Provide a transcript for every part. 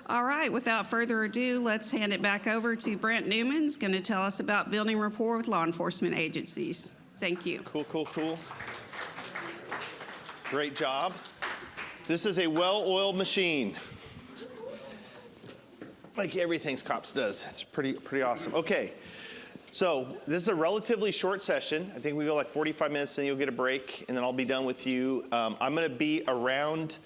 All right, without further ado, let's hand it back over to Brent Newman. He's going to tell us about building rapport with law enforcement agencies. Thank you. Cool. Great job. This is a well-oiled machine. Like everything C.O.P.S does. It's pretty awesome. Okay, so this is a relatively short session. I think we go like 45 minutes, and you'll get a break, and then I'll be done with you. I'm going to be around.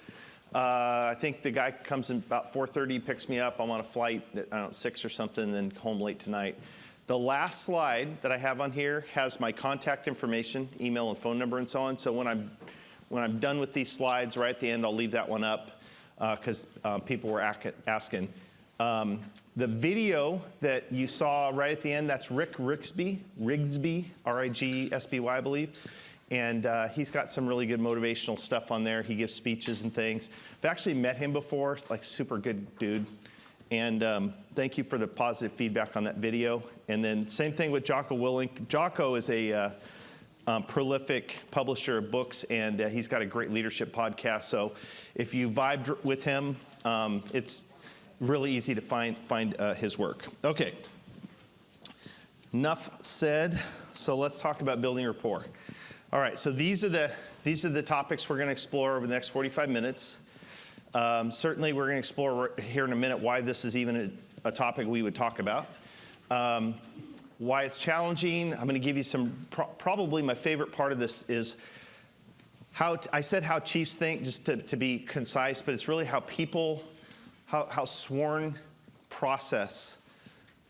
I think the guy comes in about 4:30, picks me up. I'm on a flight at, I don't know, 6 or something, and then home late tonight. The last slide that I have on here has my contact information, email and phone number and so on. So when I'm done with these slides, right at the end, I'll leave that one up because people were asking. The video that you saw right at the end, that's Rick Rigsby, R-I-G-S-B-Y, I believe. And he's got some really good motivational stuff on there. He gives speeches and things. I've actually met him before, like super good dude. And thank you for the positive feedback on that video. And then same thing with Jocko Willink. Jocko is a prolific publisher of books, and he's got a great leadership podcast. So if you vibed with him, it's really easy to find his work. Okay, enough said. So let's talk about building rapport. All right, so these are the topics we're going to explore over the next 45 minutes. Certainly, we're going to explore here in a minute why this is even a topic we would talk about. Why it's challenging. I'm going to give you some. Probably my favorite part of this is how I said how chiefs think, just to be concise, but it's really how people. How sworn process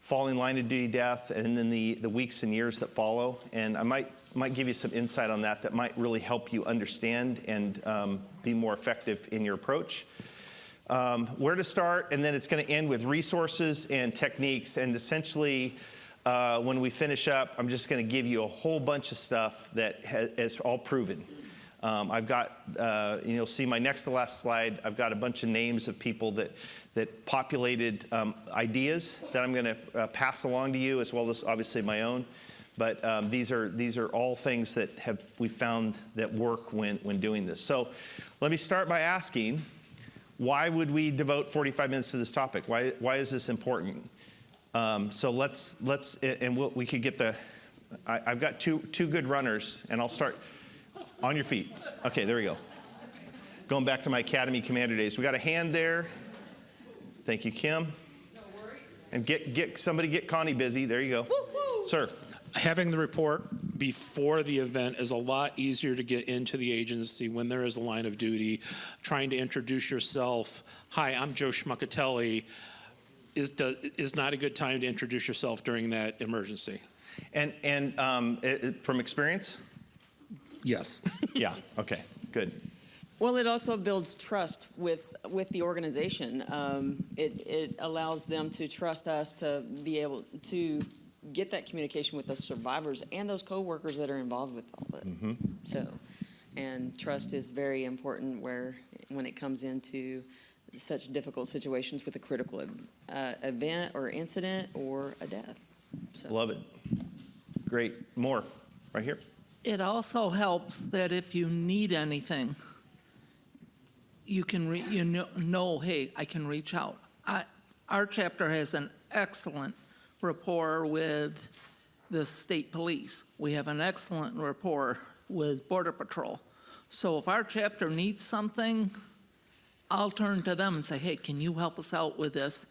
falling line of duty death and then the weeks and years that follow. And I might give you some insight on that might really help you understand and be more effective in your approach. Where to start, and then it's going to end with resources and techniques. And essentially, when we finish up, I'm just going to give you a whole bunch of stuff that is all proven. I've got, you'll see my next to last slide, I've got a bunch of names of people that populated ideas that I'm going to pass along to you, as well as obviously my own. But these are all things that we found that work when doing this. So let me start by asking, why would we devote 45 minutes to this topic? Why is this important? So let's and we could get I've got two good runners, and I'll start. On your feet. Okay, there we go. Going back to my Academy Commander days. We got a hand there. Thank you, Kim. No worries. And get Connie busy. There you go. Woo-hoo. Sir. Having the report before the event is a lot easier to get into the agency when there is a line of duty. Trying to introduce yourself. Hi, I'm Joe Schmuckatelli. Is not a good time to introduce yourself during that emergency. And from experience? Yes. Yeah, okay, good. Well, it also builds trust with the organization. It allows them to trust us to be able to get that communication with the survivors and those coworkers that are involved with all that. Mm-hmm. So, and trust is very important when it comes into such difficult situations with a critical event or incident or a death. So. Love it. Great. More, right here. It also helps that if you need anything, you can hey, I can reach out. Our chapter has an excellent rapport with the state police. We have an excellent rapport with Border Patrol. So if our chapter needs something, I'll turn to them and say, hey, can you help us out with this?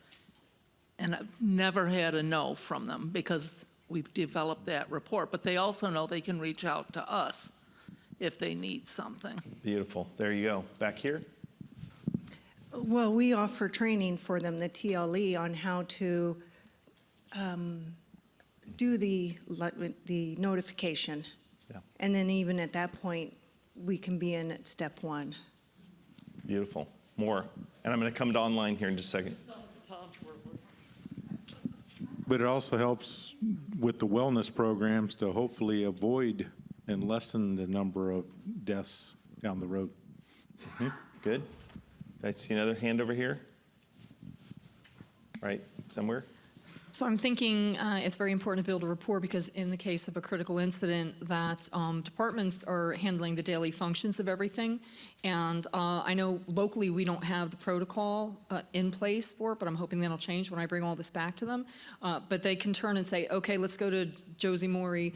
And I've never had a no from them because we've developed that rapport, but they also know they can reach out to us if they need something. Beautiful. There you go. Back here. Well, we offer training for them, the TLE, on how to do the notification. Yeah. And then even at that point, we can be in at step 1. Beautiful. More. And I'm going to come to online here in just a second. But it also helps with the wellness programs to hopefully avoid and lessen the number of deaths down the road. Mm-hmm. Good. I see another hand over here. Right, somewhere. So I'm thinking it's very important to build a rapport because in the case of a critical incident that departments are handling the daily functions of everything. And I know locally we don't have the protocol in place for it, but I'm hoping that'll change when I bring all this back to them. But they can turn and say, okay, let's go to Josie Maury.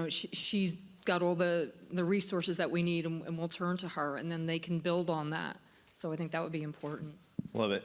She's got all the resources that we need and we'll turn to her and then they can build on that. So I think that would be important. Love it.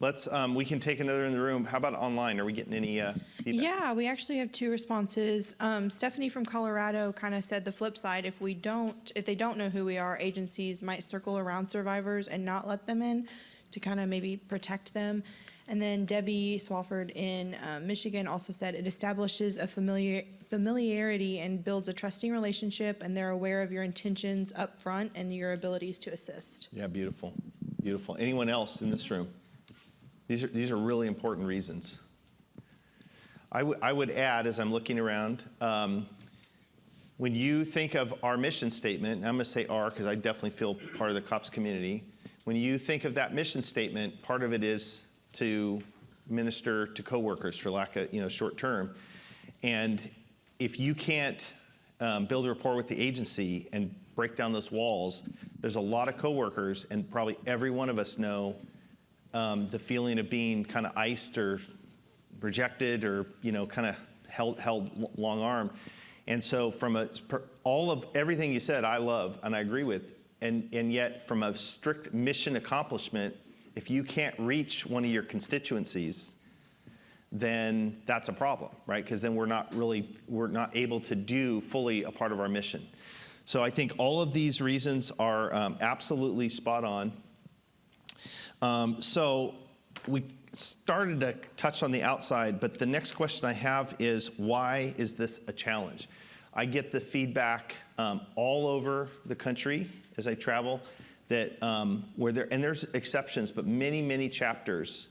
Let's, we can take another in the room. How about online? Are we getting any feedback? Yeah, we actually have 2 responses. Stephanie from Colorado kind of said the flip side, if they don't know who we are, agencies might circle around survivors and not let them in to kind of maybe protect them. And then Debbie Swafford in Michigan also said it establishes a familiarity and builds a trusting relationship, and they're aware of your intentions up front and your abilities to assist. Yeah, beautiful, beautiful. Anyone else in this room? These are really important reasons. I would add, as I'm looking around, when you think of our mission statement, and I'm going to say our because I definitely feel part of the C.O.P.S community. When you think of that mission statement, part of it is to minister to coworkers for lack of, short term. And if you can't build a rapport with the agency and break down those walls, there's a lot of coworkers, and probably every one of us know the feeling of being kind of iced or rejected or, kind of held long arm. And so from all of everything you said, I love and I agree with. And yet from a strict mission accomplishment, if you can't reach one of your constituencies, then that's a problem, right? Because then we're not able to do fully a part of our mission. So I think all of these reasons are absolutely spot on. So we started to touch on the outside, but the next question I have is, why is this a challenge? I get the feedback all over the country as I travel that and there's exceptions, but many chapters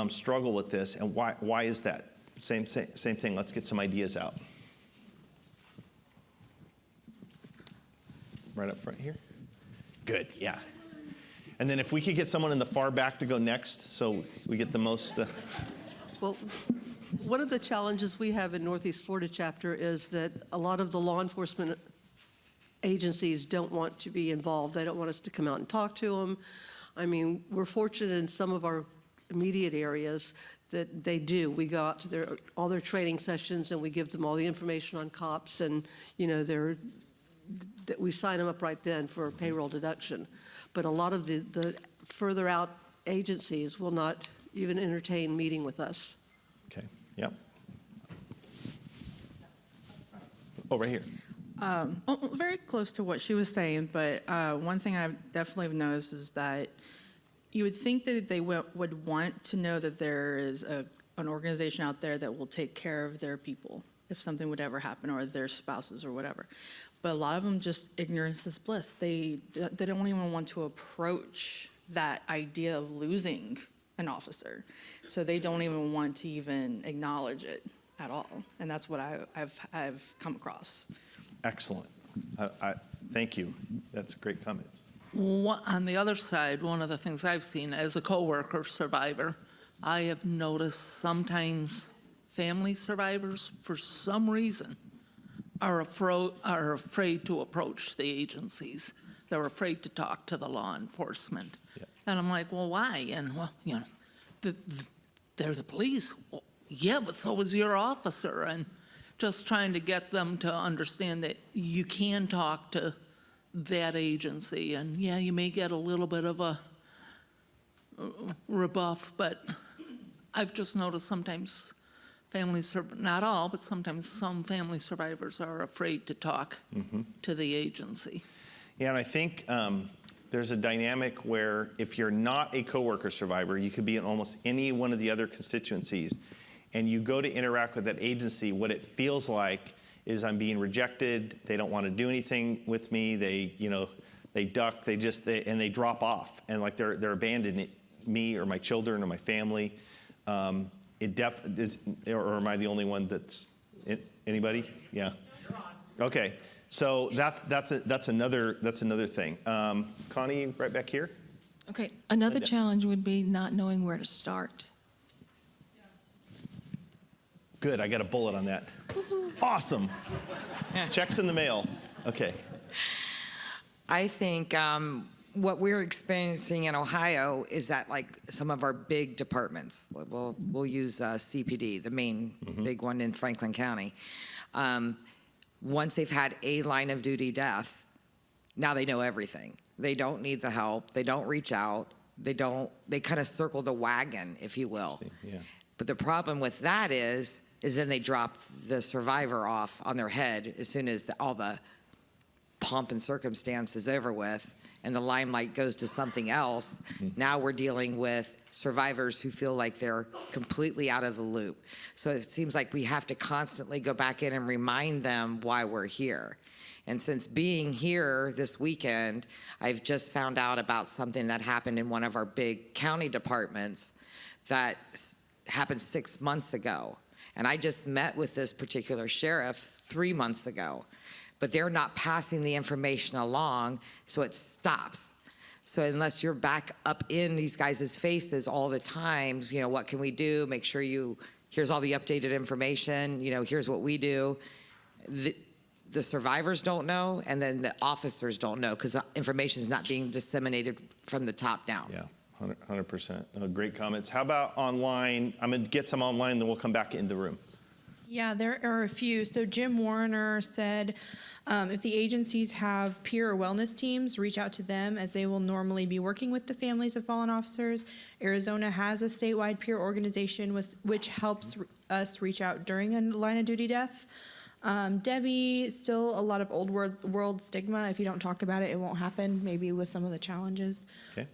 struggle with this. And why is that? Same thing. Let's get some ideas out. Right up front here. Good. Yeah. And then if we could get someone in the far back to go next, so we get the most. Well, one of the challenges we have in Northeast Florida chapter is that a lot of the law enforcement agencies don't want to be involved. They don't want us to come out and talk to them. I mean, we're fortunate in some of our immediate areas that they do. We go out to all their training sessions and we give them all the information on C.O.P.S and, that we sign them up right then for payroll deduction. But a lot of the further out agencies will not even entertain meeting with us. Okay, yep. Oh, right here. Very close to what she was saying, but one thing I definitely have noticed is that you would think that they would want to know that there is an organization out there that will take care of their people if something would ever happen, or their spouses or whatever. But a lot of them just, ignorance is bliss. They don't even want to approach that idea of losing an officer. So they don't even want to even acknowledge it at all. And that's what I've come across. Excellent. Thank you. That's a great comment. On the other side, one of the things I've seen as a coworker survivor, I have noticed sometimes family survivors, for some reason, are afraid to approach the agencies. They're afraid to talk to the law enforcement. Yeah. And I'm like, well, why? And, well, they're the police. Well, yeah, but so is your officer. And just trying to get them to understand that you can talk to that agency. And, yeah, you may get a little bit of a rebuff, but I've just noticed sometimes not all, but sometimes some family survivors are afraid to talk to the agency. Yeah, and I think there's a dynamic where if you're not a coworker survivor, you could be in almost any one of the other constituencies, and you go to interact with that agency, what it feels like is I'm being rejected, they don't want to do anything with me, they duck, and they drop off, and like they're abandoning me or my children or my family. Or am I the only one that's, anybody? Yeah. Okay, so that's another thing. Connie, right back here. Okay, another Linda. challenge would be not knowing where to start. Good, I got a bullet on that. Awesome. Checks in the mail. Okay. I think what we're experiencing in Ohio is that like some of our big departments, we'll use CPD, the main big one in Franklin County. Once they've had a line of duty death, now they know everything. They don't need the help. They don't reach out. They kind of circle the wagon, if you will. Yeah. But the problem with that is then they drop the survivor off on their head as soon as all the pomp and circumstance is over with and the limelight goes to something else. Now we're dealing with survivors who feel like they're completely out of the loop. So it seems like we have to constantly go back in and remind them why we're here. And since being here this weekend, I've just found out about something that happened in one of our big county departments that happened 6 months ago. And I just met with this particular sheriff 3 months ago. But they're not passing the information along, so it stops. So unless you're back up in these guys' faces all the time, you know, what can we do? Make sure here's all the updated information, you know, here's what we do. The survivors don't know, and then the officers don't know because the information is not being disseminated from the top down. Yeah, 100%. Great comments. How about online? I'm going to get some online, then we'll come back in the room. Yeah, there are a few. So Jim Warner said, if the agencies have peer or wellness teams, reach out to them as they will normally be working with the families of fallen officers. Arizona has a statewide peer organization which helps us reach out during a line of duty death. Debbie, still a lot of old world stigma. If you don't talk about it, it won't happen, maybe with some of the challenges. Okay.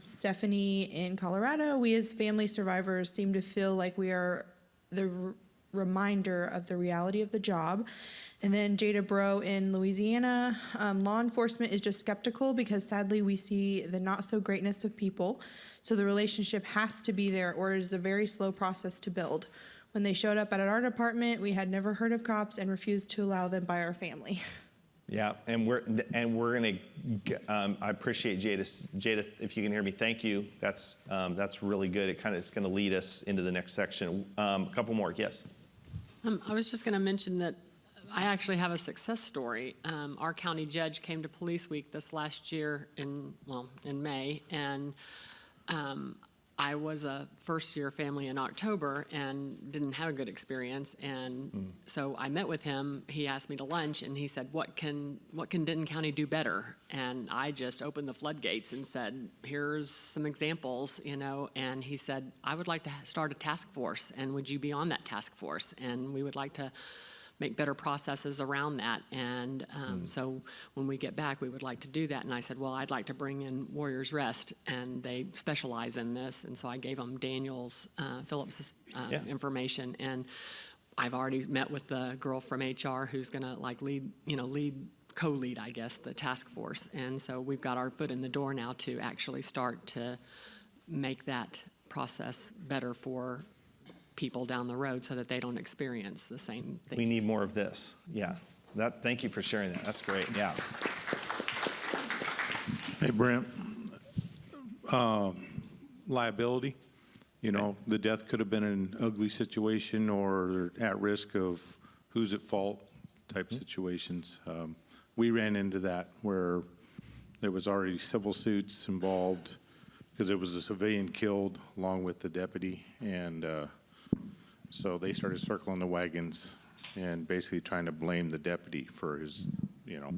Stephanie in Colorado, we as family survivors seem to feel like we are the reminder of the reality of the job. And then Jada Bro in Louisiana, law enforcement is just skeptical because sadly we see the not so greatness of people. So the relationship has to be there or it is a very slow process to build. When they showed up at our department, we had never heard of cops and refused to allow them by our family. Yeah, and we're gonna. I appreciate Jada. If you can hear me, thank you. That's really good. It's going to lead us into the next section. A couple more, yes. I was just going to mention that I actually have a success story. Our county judge came to Police Week this last year in May, and I was a first-year family in October and didn't have a good experience. And so I met with him. He asked me to lunch, and he said, "What can Denton County do better?" And I just opened the floodgates and said, "Here's some examples, you know." And he said, "I would like to start a task force, and would you be on that task force? And we would like to make better processes around that. And so when we get back, we would like to do that." And I said, "Well, I'd like to bring in Warriors Rest, and they specialize in this." And so I gave them Daniel's Phillips' information. And I've already met with the girl from HR who's going to co-lead, I guess, the task force. And so we've got our foot in the door now to actually start to make that process better for people down the road so that they don't experience the same thing. We need more of this. Yeah. Thank you for sharing that. That's great. Yeah. Hey, Brent, liability, you know, the death could have been an ugly situation or at risk of who's at fault type situations. We ran into that where there was already civil suits involved because it was a civilian killed along with the deputy, and so they started circling the wagons and basically trying to blame the deputy for his, you know,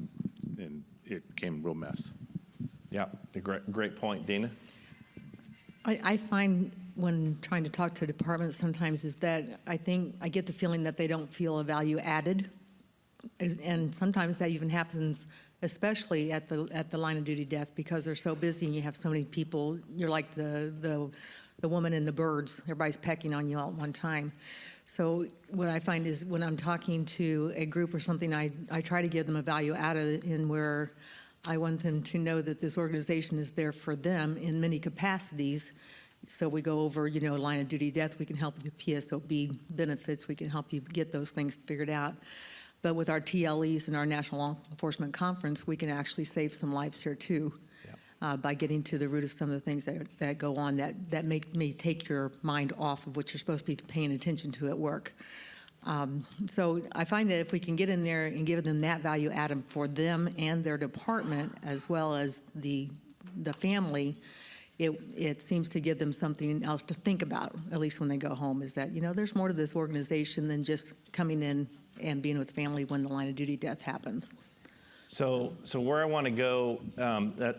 and it became a real mess. Yeah, a great point. Dina? I find when trying to talk to departments sometimes is that I think I get the feeling that they don't feel a value added. And sometimes that even happens, especially at the line of duty death, because they're so busy and you have so many people. You're like the woman and the birds. Everybody's pecking on you all at one time. So what I find is when I'm talking to a group or something, I try to give them a value added in where I want them to know that this organization is there for them in many capacities. So we go over, you know, line of duty death. We can help you with PSOB benefits. We can help you get those things figured out. But with our TLEs and our National Law Enforcement Conference, we can actually save some lives here too. by getting to the root of some of the things that go on that makes me take your mind off of what you're supposed to be paying attention to at work. So I find that if we can get in there and give them that value add for them and their department, as well as the family, it seems to give them something else to think about, at least when they go home, is that, there's more to this organization than just coming in and being with family when the line of duty death happens. So where I want to go, that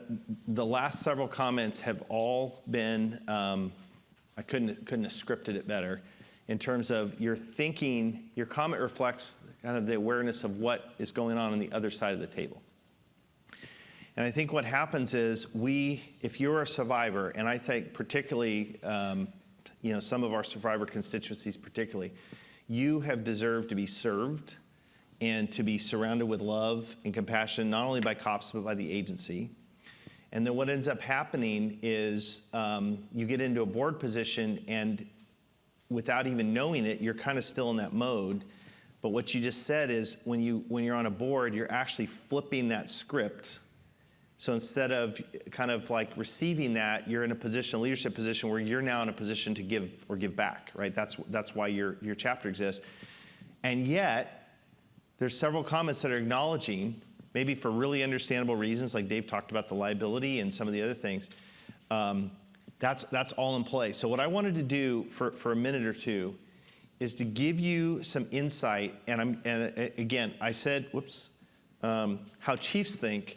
the last several comments have all been, I couldn't have scripted it better, in terms of your thinking. Your comment reflects kind of the awareness of what is going on the other side of the table. And I think what happens is if you're a survivor, and I think particularly, some of our survivor constituencies particularly, you have deserved to be served and to be surrounded with love and compassion, not only by C.O.P.S, but by the agency. And then what ends up happening is you get into a board position, and without even knowing it, you're kind of still in that mode. But what you just said is when you're on a board, you're actually flipping that script. So instead of kind of like receiving that, you're in a leadership position where you're now in a position to give or give back, right? That's why your chapter exists. And yet, there's several comments that are acknowledging, maybe for really understandable reasons, like Dave talked about the liability and some of the other things. That's all in play. So what I wanted to do for a minute or two is to give you some insight. And again, I said, how chiefs think.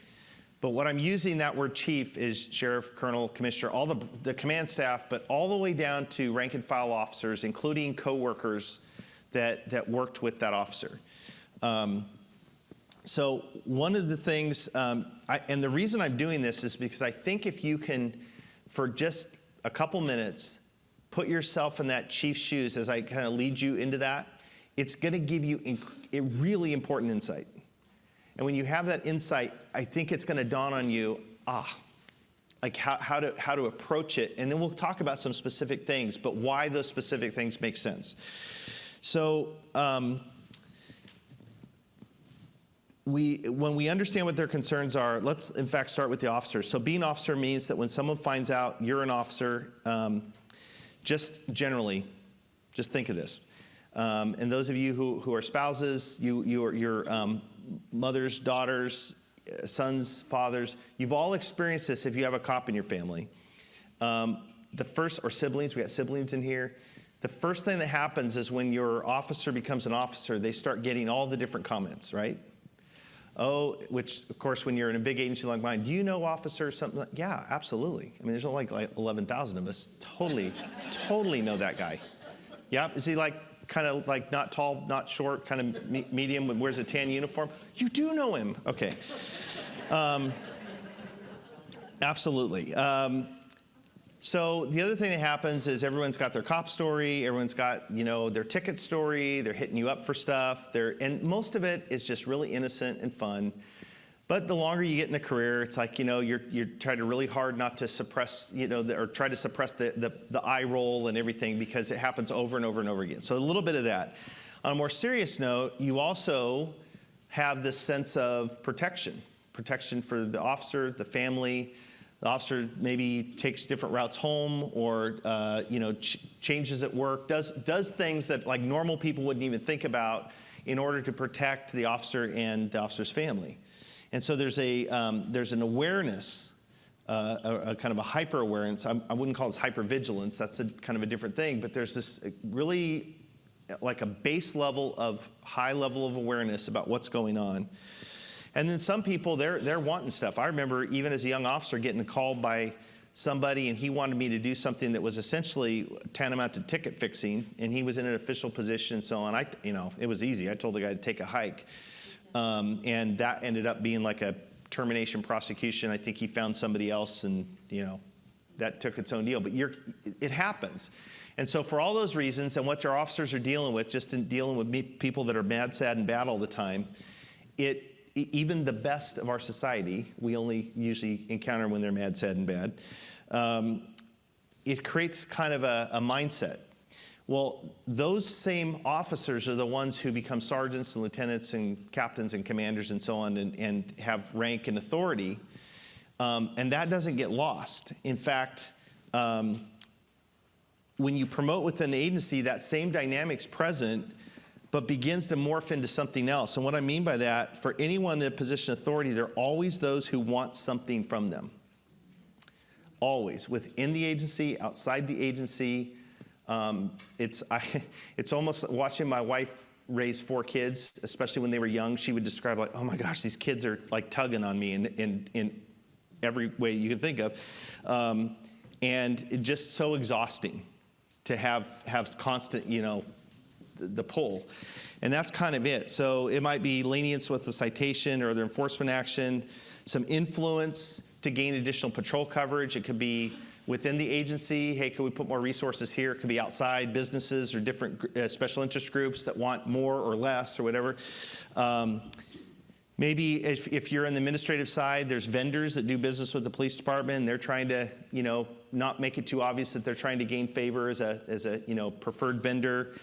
But what I'm using that word chief is sheriff, colonel, commissioner, all the command staff, but all the way down to rank and file officers, including coworkers that worked with that officer. So one of the things, and the reason I'm doing this is because I think if you can, for just a couple minutes, put yourself in that chief's shoes as I kind of lead you into that, it's going to give you a really important insight. And when you have that insight, I think it's going to dawn on you, like how to approach it. And then we'll talk about some specific things, but why those specific things make sense. So when we understand what their concerns are, let's in fact start with the officers. So being an officer means that when someone finds out you're an officer, just generally, just think of this. And those of you who are spouses, you're mothers, daughters, sons, fathers, you've all experienced this if you have a cop in your family. Or siblings, we got siblings in here. The first thing that happens is when your officer becomes an officer, they start getting all the different comments, right? Oh, which of course, when you're in a big agency like mine, do you know officer something? Like, yeah, absolutely. I mean, there's only like 11,000 of us. Totally know that guy. Yeah, is he kind of like not tall, not short, kind of medium, wears a tan uniform? You do know him. Okay. Absolutely. So the other thing that happens is everyone's got their cop story, everyone's got, their ticket story, they're hitting you up for stuff, and most of it is just really innocent and fun. But the longer you get in a career, it's like, you're trying to really hard not to suppress, or try to suppress the eye roll and everything, because it happens over and over and over again. So a little bit of that. On a more serious note, you also have this sense of protection for the officer, the family. The officer maybe takes different routes home, or changes at work, does things that like normal people wouldn't even think about in order to protect the officer and the officer's family. And so there's an awareness, a kind of a hyper awareness. I wouldn't call this hypervigilance. That's kind of a different thing. But there's this really like a base level of high level of awareness about what's going on. And then some people, they're wanting stuff. I remember even as a young officer getting a call by somebody, and he wanted me to do something that was essentially tantamount to ticket fixing, and he was in an official position and so on. It was easy. I told the guy to take a hike, and that ended up being like a termination prosecution. I think he found somebody else, and that took its own deal. But it happens. And so for all those reasons, and what your officers are dealing with, just in dealing with people that are mad, sad, and bad all the time, even the best of our society, we only usually encounter when they're mad, sad, and bad. It creates kind of a mindset. Well, those same officers are the ones who become sergeants and lieutenants and captains and commanders and so on, and have rank and authority. And that doesn't get lost. In fact, when you promote within the agency, that same dynamic's present, but begins to morph into something else. And what I mean by that, for anyone in a position of authority, there are always those who want something from them. Always, within the agency, outside the agency. It's almost watching my wife raise 4 kids, especially when they were young. She would describe like, oh my gosh, these kids are like tugging on me in every way you can think of. And it's just so exhausting to have constant, the pull. And that's kind of it. So it might be lenience with the citation or the enforcement action, some influence to gain additional patrol coverage. It could be within the agency, hey, could we put more resources here? It could be outside businesses or different special interest groups that want more or less or whatever. Maybe if you're on the administrative side, there's vendors that do business with the police department, and they're trying to, not make it too obvious that they're trying to gain favor as a preferred vendor.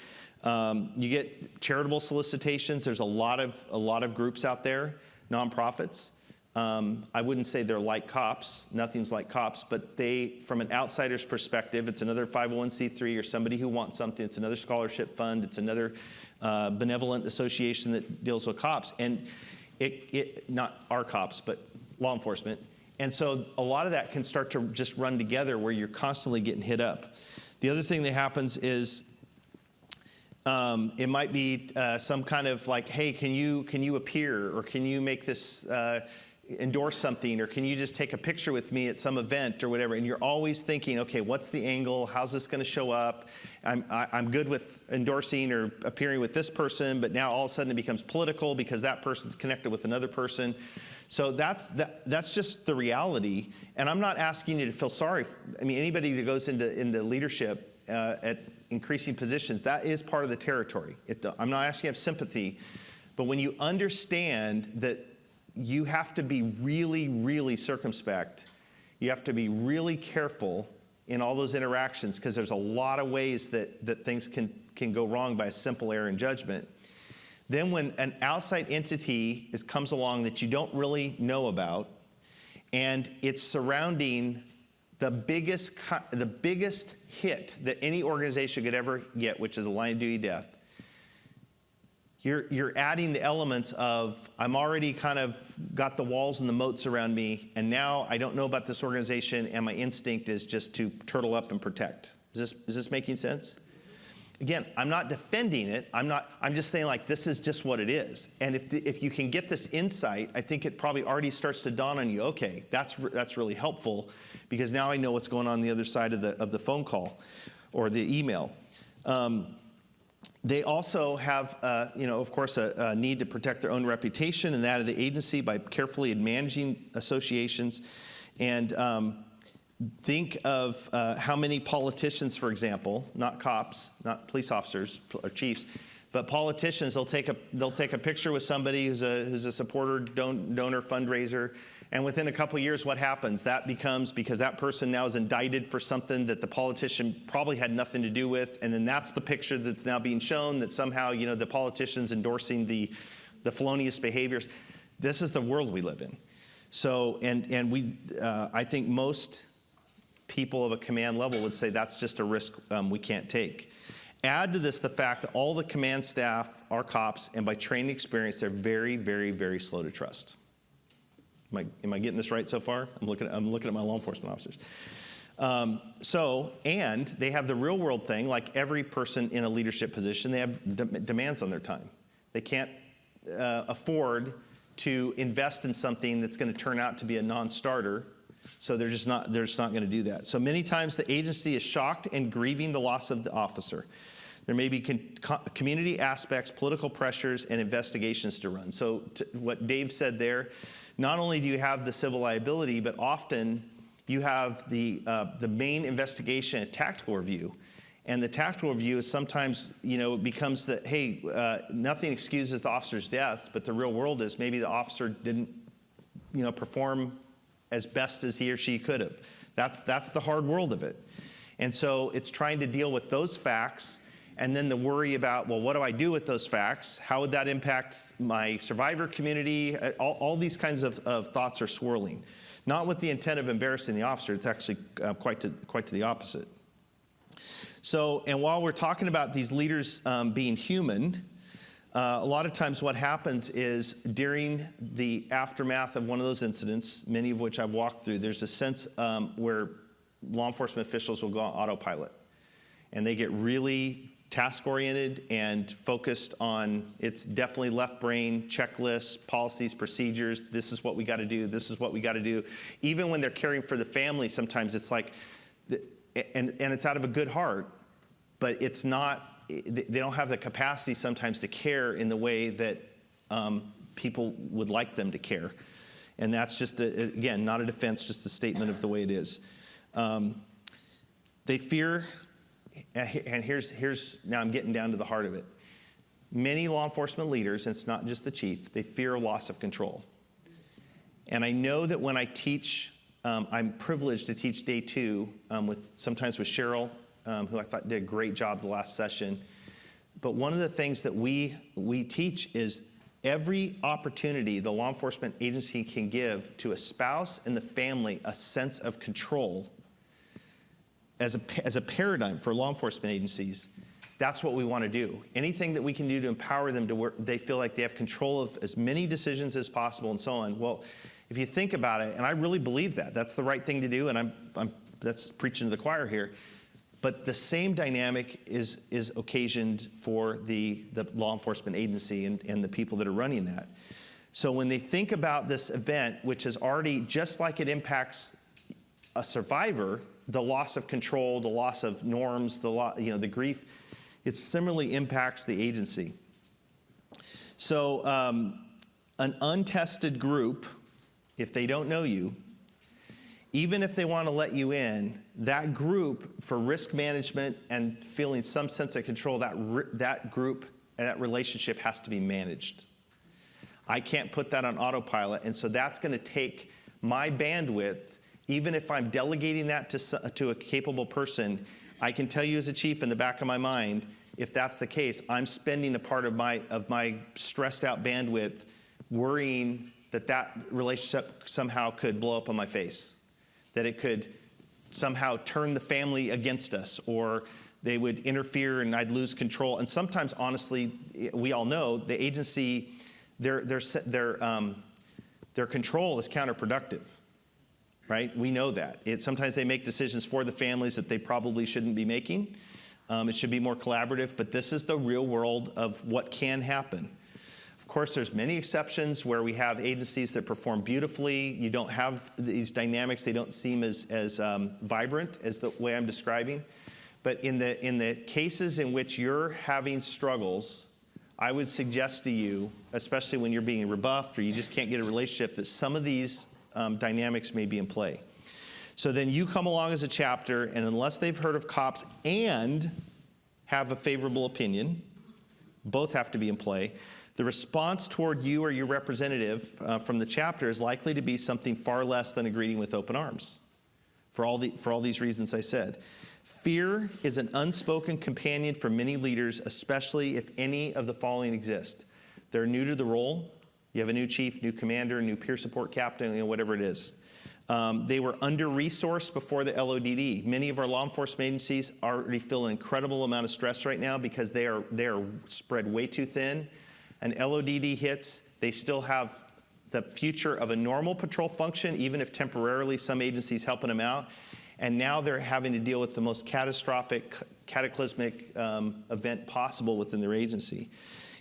You get charitable solicitations. There's a lot of groups out there, nonprofits. I wouldn't say they're like C.O.P.S. Nothing's like C.O.P.S. But they, from an outsider's perspective, it's another 501c3 or somebody who wants something. It's another scholarship fund. It's another benevolent association that deals with C.O.P.S. And it not our C.O.P.S., but law enforcement. And so a lot of that can start to just run together where you're constantly getting hit up. The other thing that happens is it might be some kind of like, hey, can you appear, or can you make this endorse something, or can you just take a picture with me at some event or whatever? And you're always thinking, okay, what's the angle? How's this going to show up? I'm good with endorsing or appearing with this person, but now all of a sudden it becomes political because that person's connected with another person. So that's just the reality. And I'm not asking you to feel sorry. Anybody that goes into leadership at increasing positions, that is part of the territory. I'm not asking you to have sympathy, but when you understand that you have to be really, really circumspect, you have to be really careful in all those interactions, because there's a lot of ways that things can go wrong by a simple error in judgment. Then when an outside entity comes along that you don't really know about, and it's surrounding the biggest hit that any organization could ever get, which is a line of duty death, you're adding the elements of, I'm already kind of got the walls and the moats around me, and now I don't know about this organization, and my instinct is just to turtle up and protect. Is this making sense? Again, I'm not defending it. I'm just saying, like, this is just what it is. And if you can get this insight, I think it probably already starts to dawn on you, okay, that's really helpful, because now I know what's going on the other side of the phone call or the email. They also have, of course, a need to protect their own reputation and that of the agency by carefully managing associations. And think of how many politicians, for example, not C.O.P.S., not police officers or chiefs, but politicians, they'll take a picture with somebody who's a supporter, donor, fundraiser, and within a couple of years, what happens? That becomes, because that person now is indicted for something that the politician probably had nothing to do with, and then that's the picture that's now being shown, that somehow, the politician's endorsing the felonious behaviors. This is the world we live in. So, and we, I think most people of a command level would say that's just a risk we can't take. Add to this the fact that all the command staff are C.O.P.S, and by training experience, they're very, very, very slow to trust. Am I getting this right so far? I'm looking at my law enforcement officers. And they have the real world thing, like every person in a leadership position, they have demands on their time. They can't afford to invest in something that's going to turn out to be a non-starter. So they're just not going to do that. So many times the agency is shocked and grieving the loss of the officer. There may be community aspects, political pressures, and investigations to run. So what Dave said there, not only do you have the civil liability, but often you have the main investigation and tactical review. And the tactical review is sometimes, it becomes that, hey, nothing excuses the officer's death, but the real world is maybe the officer didn't, perform as best as he or she could have. That's the hard world of it. And so it's trying to deal with those facts, and then the worry about, well, what do I do with those facts? How would that impact my survivor community? All these kinds of thoughts are swirling. Not with the intent of embarrassing the officer. It's actually quite to the opposite. So, and while we're talking about these leaders being human, a lot of times what happens is during the aftermath of one of those incidents, many of which I've walked through, there's a sense where law enforcement officials will go on autopilot. And they get really task-oriented and focused on, it's definitely left brain, checklists, policies, procedures, this is what we got to do, this is what we got to do. Even when they're caring for the family, sometimes it's like, and it's out of a good heart, but it's not, they don't have the capacity sometimes to care in the way that people would like them to care. And that's just, again, not a defense, just a statement of the way it is. They fear, and here's now I'm getting down to the heart of it. Many law enforcement leaders, and it's not just the chief, they fear loss of control. And I know that when I teach, I'm privileged to teach day 2 sometimes with Cheryl, who I thought did a great job the last session. But one of the things that we teach is every opportunity the law enforcement agency can give to a spouse and the family a sense of control as a paradigm for law enforcement agencies, that's what we want to do. Anything that we can do to empower them to where they feel like they have control of as many decisions as possible and so on. Well, if you think about it, and I really believe that, that's the right thing to do, and that's preaching to the choir here. But the same dynamic is occasioned for the law enforcement agency and the people that are running that. So when they think about this event, which is already, just like it impacts a survivor, the loss of control, the loss of norms, the grief, it similarly impacts the agency. So an untested group, if they don't know you, even if they want to let you in, that group, for risk management and feeling some sense of control, that group and that relationship has to be managed. I can't put that on autopilot, and so that's going to take my bandwidth. Even if I'm delegating that to a capable person, I can tell you as a chief in the back of my mind, if that's the case, I'm spending a part of my stressed out bandwidth worrying that relationship somehow could blow up on my face, that it could somehow turn the family against us, or they would interfere and I'd lose control. And sometimes, honestly, we all know the agency, their control is counterproductive. Right? We know that. Sometimes they make decisions for the families that they probably shouldn't be making. It should be more collaborative, but this is the real world of what can happen. Of course, there's many exceptions where we have agencies that perform beautifully. You don't have these dynamics. They don't seem as vibrant as the way I'm describing. But in the cases in which you're having struggles, I would suggest to you, especially when you're being rebuffed or you just can't get a relationship, that some of these dynamics may be in play. So then you come along as a chapter, and unless they've heard of C.O.P.S and have a favorable opinion, both have to be in play, the response toward you or your representative from the chapter is likely to be something far less than a greeting with open arms, for all these reasons I said. Fear is an unspoken companion for many leaders, especially if any of the following exist. They're new to the role. You have a new chief, new commander, new peer support captain, whatever it is. They were under-resourced before the LODD. Many of our law enforcement agencies already feel an incredible amount of stress right now because they are spread way too thin. An LODD hits, they still have the future of a normal patrol function, even if temporarily some agencies helping them out. And now they're having to deal with the most catastrophic, cataclysmic event possible within their agency.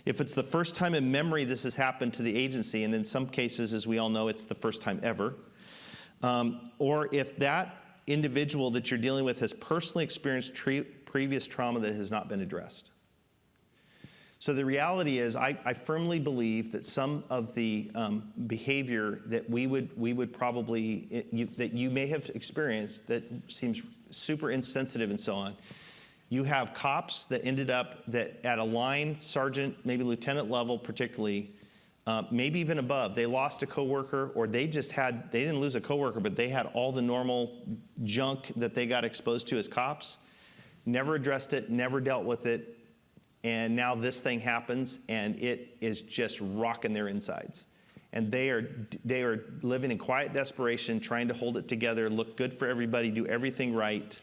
If it's the first time in memory this has happened to the agency, and in some cases, as we all know, it's the first time ever, or if that individual that you're dealing with has personally experienced previous trauma that has not been addressed. So the reality is, I firmly believe that some of the behavior that we would probably, that you may have experienced that seems super insensitive and so on, you have C.O.P.S that ended up that at a line sergeant, maybe lieutenant level particularly, maybe even above, they lost a coworker, or they didn't lose a coworker, but they had all the normal junk that they got exposed to as C.O.P.S, never addressed it, never dealt with it, and now this thing happens, and it is just rocking their insides. and they are living in quiet desperation, trying to hold it together, look good for everybody, do everything right,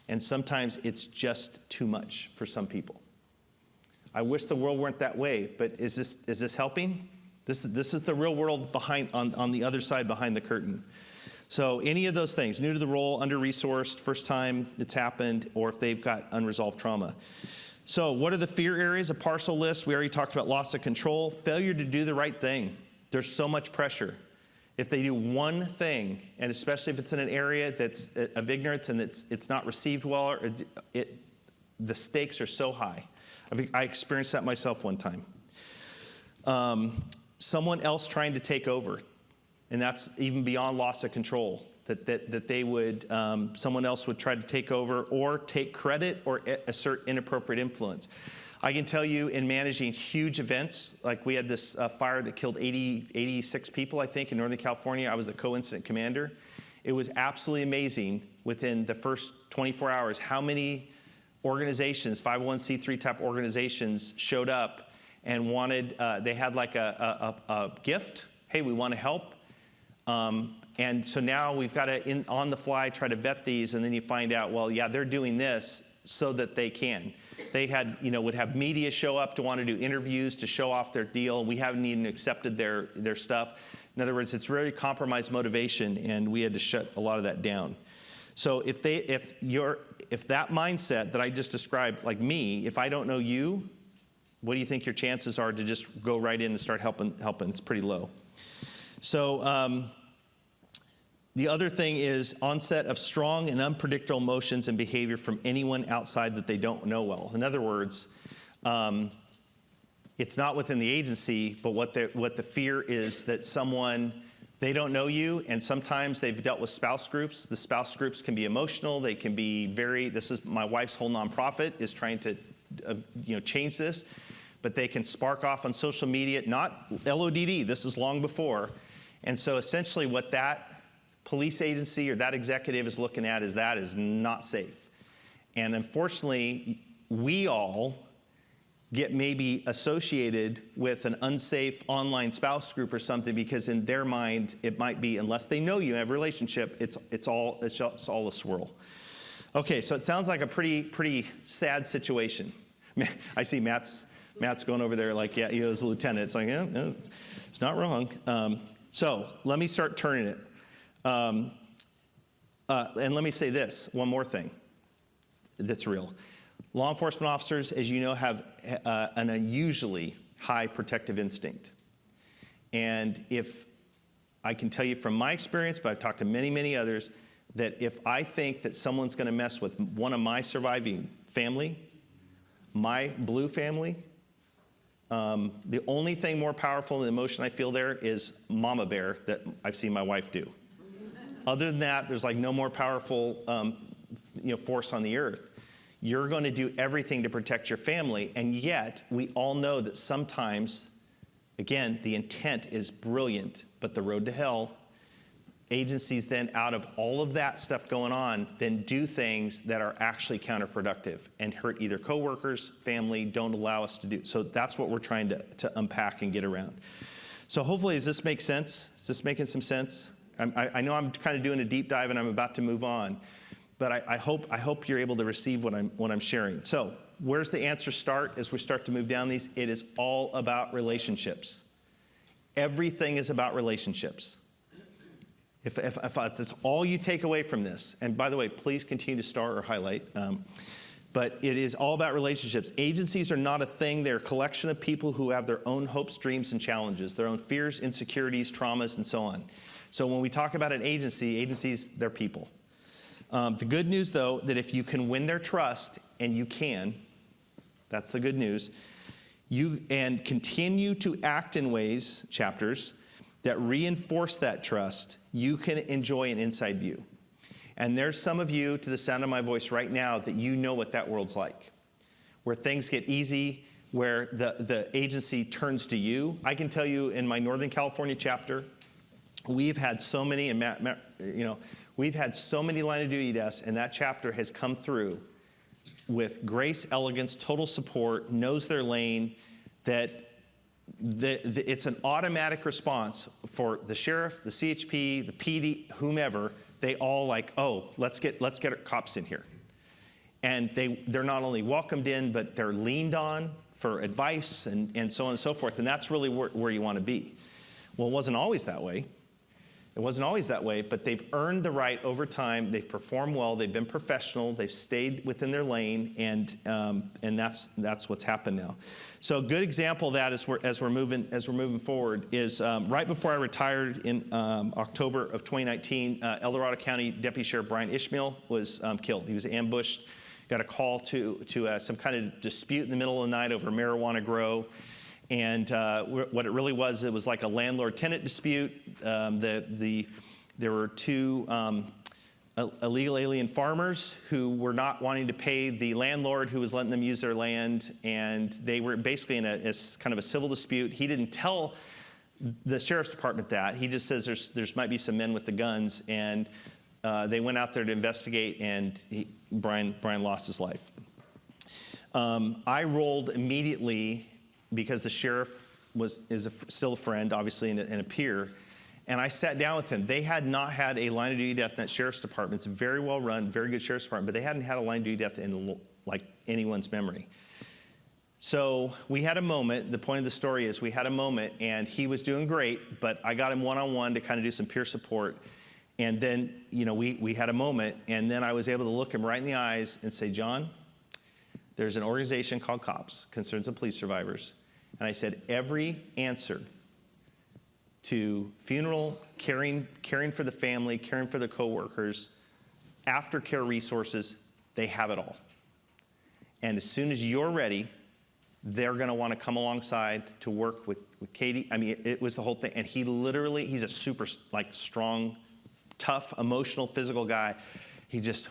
and sometimes it's just too much for some people. I wish the world weren't that way, but is this helping? This is the real world on the other side, behind the curtain. So any of those things, new to the role, under-resourced, first time it's happened, or if they've got unresolved trauma. So what are the fear areas? A partial list. We already talked about loss of control, failure to do the right thing. There's so much pressure. If they do one thing, and especially if it's in an area that's of ignorance and it's not received well, the stakes are so high. I experienced that myself one time. Someone else trying to take over, and that's even beyond loss of control, that they would, someone else would try to take over or take credit or assert inappropriate influence. I can tell you, in managing huge events, like we had this fire that killed 86 people, I think, in Northern California. I was the co-incident commander. It was absolutely amazing within the first 24 hours how many organizations, 501c3 type organizations, showed up and wanted, they had like a gift. Hey, we want to help. And so now we've got to, on the fly, try to vet these, and then you find out, well, yeah, they're doing this so that they can. They had, would have media show up to want to do interviews to show off their deal. We haven't even accepted their stuff. In other words, it's really compromised motivation, and we had to shut a lot of that down. So if that mindset that I just described, like me, if I don't know you, what do you think your chances are to just go right in and start helping? It's pretty low. So the other thing is onset of strong and unpredictable emotions and behavior from anyone outside that they don't know well. In other words, it's not within the agency, but what the fear is that someone, they don't know you, and sometimes they've dealt with spouse groups. The spouse groups can be emotional. They can be this is my wife's whole nonprofit is trying to change this, but they can spark off on social media, not LODD, this is long before. And so essentially what that police agency or that executive is looking at is that is not safe. And unfortunately, we all get maybe associated with an unsafe online spouse group or something because in their mind, it might be, unless they know you have a relationship, it's all a swirl. Okay, so it sounds like a pretty sad situation. I see Matt's going over there like, yeah, he was a lieutenant. It's like, yeah, no, it's not wrong. So let me start turning it. And let me say this, one more thing that's real. Law enforcement officers, as you know, have an unusually high protective instinct. And if I can tell you from my experience, but I've talked to many, many others, that if I think that someone's going to mess with one of my surviving family, my blue family, the only thing more powerful than the emotion I feel there is mama bear that I've seen my wife do. Other than that, there's like no more powerful force on the earth. You're going to do everything to protect your family, and yet we all know that sometimes, again, the intent is brilliant, but the road to hell, agencies then, out of all of that stuff going on, then do things that are actually counterproductive and hurt either coworkers, family, don't allow us to do. So that's what we're trying to unpack and get around. So hopefully, does this make sense? Is this making some sense? I know I'm kind of doing a deep dive and I'm about to move on, but I hope you're able to receive what I'm sharing. So where's the answer start as we start to move down these? It is all about relationships. Everything is about relationships. If that's all you take away from this, and by the way, please continue to star or highlight, but it is all about relationships. Agencies are not a thing. They're a collection of people who have their own hopes, dreams, and challenges, their own fears, insecurities, traumas, and so on. So when we talk about an agency, agencies, they're people. The good news, though, that if you can win their trust, and you can, that's the good news, and continue to act in ways, chapters, that reinforce that trust, you can enjoy an inside view. And there's some of you, to the sound of my voice right now, that you know what that world's like, where things get easy, where the agency turns to you. I can tell you in my Northern California chapter, we've had so many, and Matt, we've had so many line of duty deaths, and that chapter has come through with grace, elegance, total support, knows their lane, that it's an automatic response for the sheriff, the CHP, the PD, whomever. They all like, oh, let's get our cops in here. And they're not only welcomed in, but they're leaned on for advice and so on and so forth. And that's really where you want to be. Well, it wasn't always that way. It wasn't always that way, but they've earned the right over time. They've performed well. They've been professional. They've stayed within their lane, and that's what's happened now. So a good example of that is as we're moving forward is right before I retired in October of 2019, El Dorado County Deputy Sheriff Brian Ishmael was killed. He was ambushed. Got a call to some kind of dispute in the middle of the night over a marijuana grow. And what it really was, it was like a landlord-tenant dispute. There were two illegal alien farmers who were not wanting to pay the landlord who was letting them use their land, and they were basically in a kind of a civil dispute. He didn't tell the sheriff's department that. He just says there's might be some men with the guns, and they went out there to investigate, and Brian lost his life. I rolled immediately, because the sheriff is still a friend, obviously, and a peer, and I sat down with him. They had not had a line of duty death in that sheriff's department. It's a very well run, very good sheriff's department, but they hadn't had a line of duty death in like anyone's memory. So we had a moment. The point of the story is we had a moment, and he was doing great, but I got him one-on-one to kind of do some peer support. And then, we had a moment, and then I was able to look him right in the eyes and say, John, there's an organization called C.O.P.S, Concerns of Police Survivors. And I said, every answer to funeral, caring for the family, caring for the coworkers, aftercare resources, they have it all. And as soon as you're ready, they're going to want to come alongside to work with Katie. I mean, it was the whole thing. And he's a super strong, tough, emotional, physical guy. He just,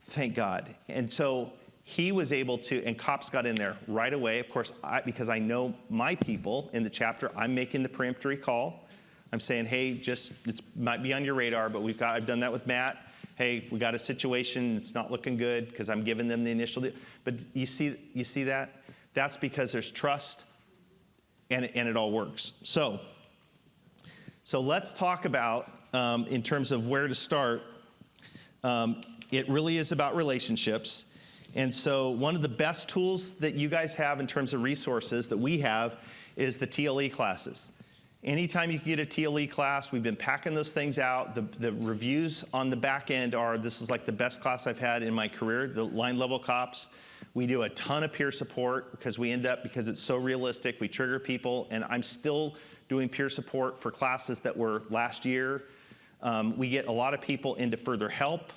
thank God. And so he was able to, and C.O.P.S got in there right away. Of course, because I know my people in the chapter, I'm making the peremptory call. I'm saying, hey, it might be on your radar, but I've done that with Matt. Hey, we got a situation, it's not looking good, because I'm giving them the initial deal. But you see that? That's because there's trust, and it all works. So let's talk about, in terms of where to start, it really is about relationships. And so one of the best tools that you guys have in terms of resources that we have is the TLE classes. Anytime you can get a TLE class, we've been packing those things out. The reviews on the back end are, this is like the best class I've had in my career, the line level COPS. We do a ton of peer support because it's so realistic, we trigger people, and I'm still doing peer support for classes that were last year. We get a lot of people into further help.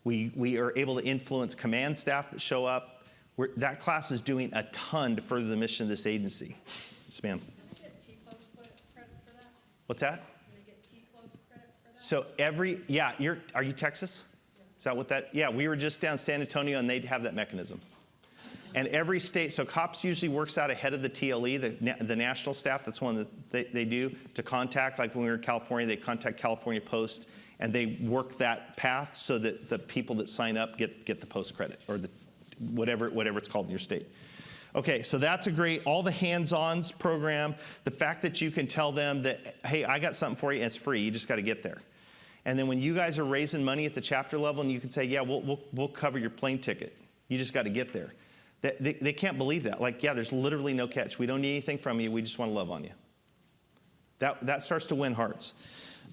We are able to influence command staff that show up. That class is doing a ton to further the mission of this agency. Yes, ma'am. What's that? So are you Texas? Is that what that? Yeah, we were just down San Antonio, and they'd have that mechanism. And every state, so COPS usually works out ahead of the TLE, the national staff. That's one that they do to contact. Like when we were in California, they contact California Post, and they work that path so that the people that sign up get the post credit, or the whatever it's called in your state. Okay, so that's all the hands-ons program, the fact that you can tell them that, hey, I got something for you, and it's free, you just got to get there. And then when you guys are raising money at the chapter level, and you can say, yeah, we'll cover your plane ticket. You just got to get there. They can't believe that. Like, yeah, there's literally no catch. We don't need anything from you. We just want to love on you. That starts to win hearts.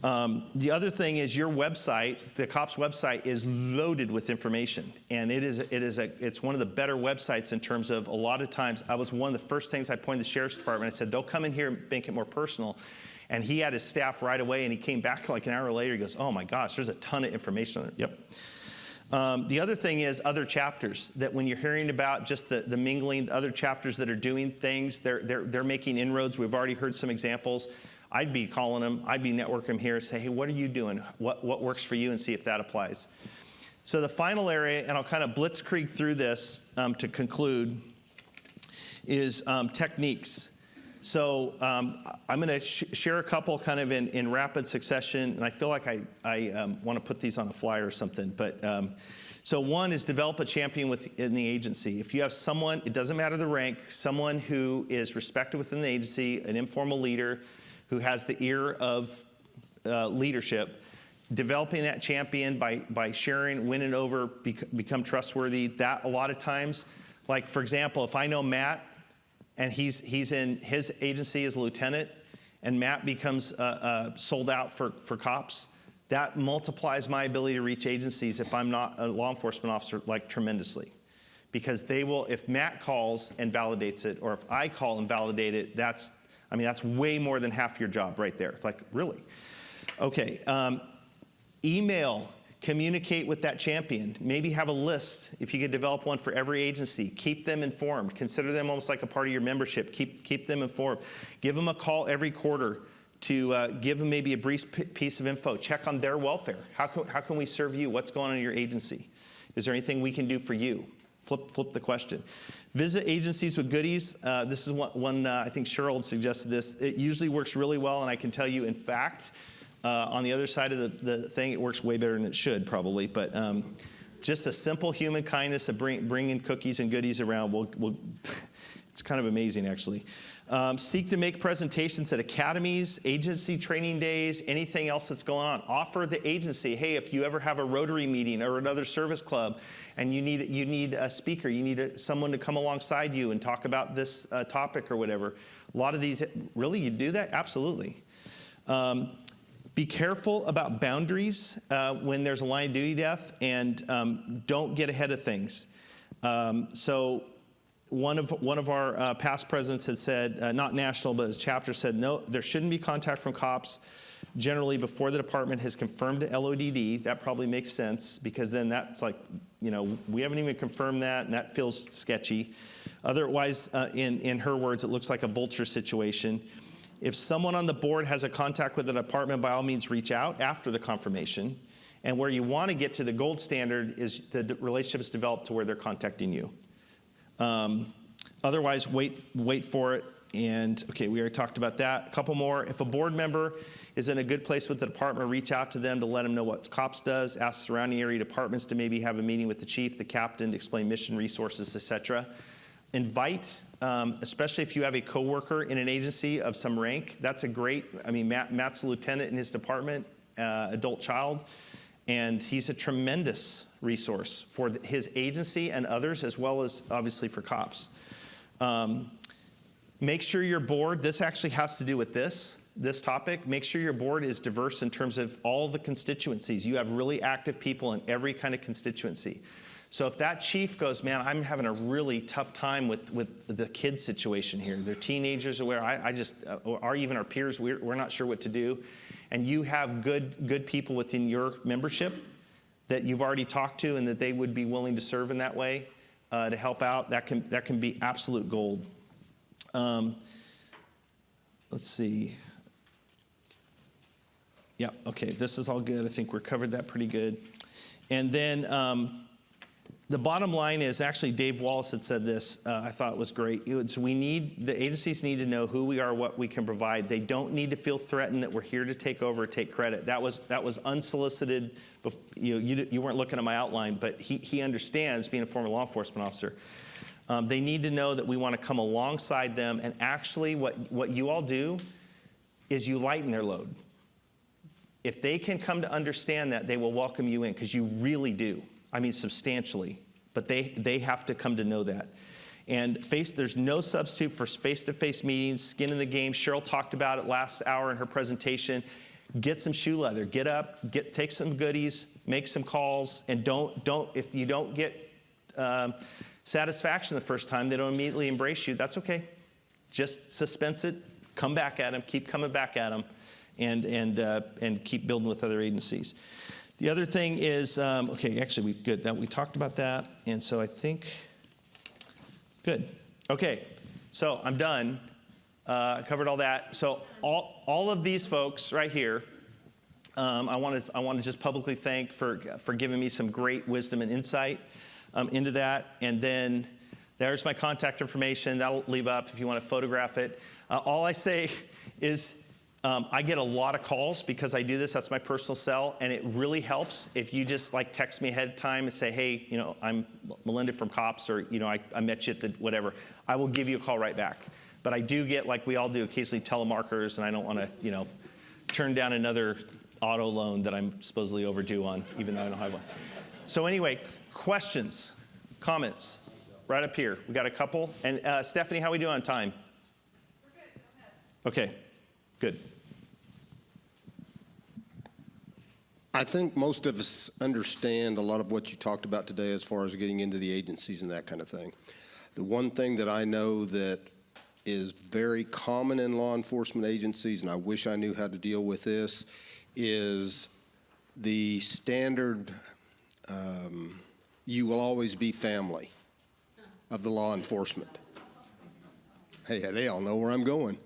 The other thing is your website, the COPS website, is loaded with information, and it's one of the better websites in terms of a lot of times. I was one of the first things I pointed the sheriff's department. I said, they'll come in here and make it more personal. And he had his staff right away, and he came back like an hour later. He goes, oh my gosh, there's a ton of information on there. Yep. The other thing is other chapters, that when you're hearing about just the mingling, other chapters that are doing things, they're making inroads. We've already heard some examples. I'd be calling them, I'd be networking them here and say, hey, what are you doing? What works for you, and see if that applies. So the final area, and I'll kind of blitzkrieg through this to conclude, is techniques. So I'm going to share a couple kind of in rapid succession, and I feel like I want to put these on a flyer or something. But So one is develop a champion within the agency. If you have someone, it doesn't matter the rank, someone who is respected within the agency, an informal leader who has the ear of leadership, developing that champion by sharing, winning over, become trustworthy. That a lot of times, like for example, if I know Matt and he's in his agency as a lieutenant, and Matt becomes sold out for C.O.P.S, that multiplies my ability to reach agencies if I'm not a law enforcement officer, like tremendously. Because they will, if Matt calls and validates it, or if I call and validate it, that's way more than half your job right there. Like, really? Okay, email, communicate with that champion. Maybe have a list, if you could develop one for every agency. Keep them informed. Consider them almost like a part of your membership. Keep them informed. Give them a call every quarter to give them maybe a brief piece of info. Check on their welfare. How can we serve you? What's going on in your agency? Is there anything we can do for you? Flip the question. Visit agencies with goodies. This is one I think Cheryl suggested this. It usually works really well, and I can tell you, in fact, on the other side of the thing, it works way better than it should probably. But just a simple human kindness of bringing cookies and goodies around it's kind of amazing, actually. Seek to make presentations at academies, agency training days, anything else that's going on. Offer the agency, hey, if you ever have a Rotary meeting or another service club and you need a speaker, you need someone to come alongside you and talk about this topic or whatever. A lot of these, really, you do that? Absolutely. Be careful about boundaries when there's a line of duty death, and don't get ahead of things. So one of our past presidents had said, not national, but his chapter said, no, there shouldn't be contact from C.O.P.S generally before the department has confirmed the LODD. That probably makes sense, because then that's like, we haven't even confirmed that, and that feels sketchy. Otherwise, in her words, it looks like a vulture situation. If someone on the board has a contact with the department, by all means reach out after the confirmation. And where you want to get to the gold standard is the relationship is developed to where they're contacting you. Otherwise, wait for it. And okay, we already talked about that. A couple more. If a board member is in a good place with the department, reach out to them to let them know what C.O.P.S does. Ask surrounding area departments to maybe have a meeting with the chief, the captain, to explain mission, resources, etc. Invite, especially if you have a coworker in an agency of some rank. That's a great. Matt's a lieutenant in his department, adult child, and he's a tremendous resource for his agency and others, as well as obviously for C.O.P.S. Make sure your board, this actually has to do with this topic, make sure your board is diverse in terms of all the constituencies. You have really active people in every kind of constituency. So if that chief goes, man, I'm having a really tough time with the kids situation here. They're teenagers where or even our peers, we're not sure what to do. And you have good people within your membership that you've already talked to and that they would be willing to serve in that way to help out, that can be absolute gold. Let's see. Yeah, okay, this is all good. I think we're covered that pretty good. And then the bottom line is, actually Dave Wallace had said this, I thought it was great. The agencies need to know who we are, what we can provide. They don't need to feel threatened that we're here to take over, take credit. That was unsolicited. You weren't looking at my outline, but he understands, being a former law enforcement officer. They need to know that we want to come alongside them, and actually what you all do is you lighten their load. If they can come to understand that, they will welcome you in, because you really do. Substantially. But they have to come to know that. And there's no substitute for face-to-face meetings, skin in the game. Cheryl talked about it last hour in her presentation. Get some shoe leather. Get up, take some goodies, make some calls, and if you don't get satisfaction the first time, they don't immediately embrace you, that's okay. Just suspense it, come back at them, keep coming back at them, and keep building with other agencies. The other thing is, okay, actually, we talked about that, and so I think, good. Okay, so I'm done. I covered all that. So all of these folks right here, I want to just publicly thank for giving me some great wisdom and insight into that. And then there's my contact information. That'll leave up if you want to photograph it. All I say is, I get a lot of calls because I do this. That's my personal cell, and it really helps if you just like text me ahead of time and say, hey, you know, I'm Melinda from C.O.P.S, or, you know, I met you at the whatever. I will give you a call right back. But I do get, like we all do, occasionally telemarketers, and I don't want to, you know, turn down another auto loan that I'm supposedly overdue on, even though I don't have one. So anyway, questions, comments, right up here. We got a couple. And Stephanie, how are we doing on time? We're good. Go ahead. Okay, good. I think most of us understand a lot of what you talked about today as far as getting into the agencies and that kind of thing. The one thing that I know that is very common in law enforcement agencies, and I wish I knew how to deal with this, is the standard, you will always be family of the law enforcement. Hey, they all know where I'm going.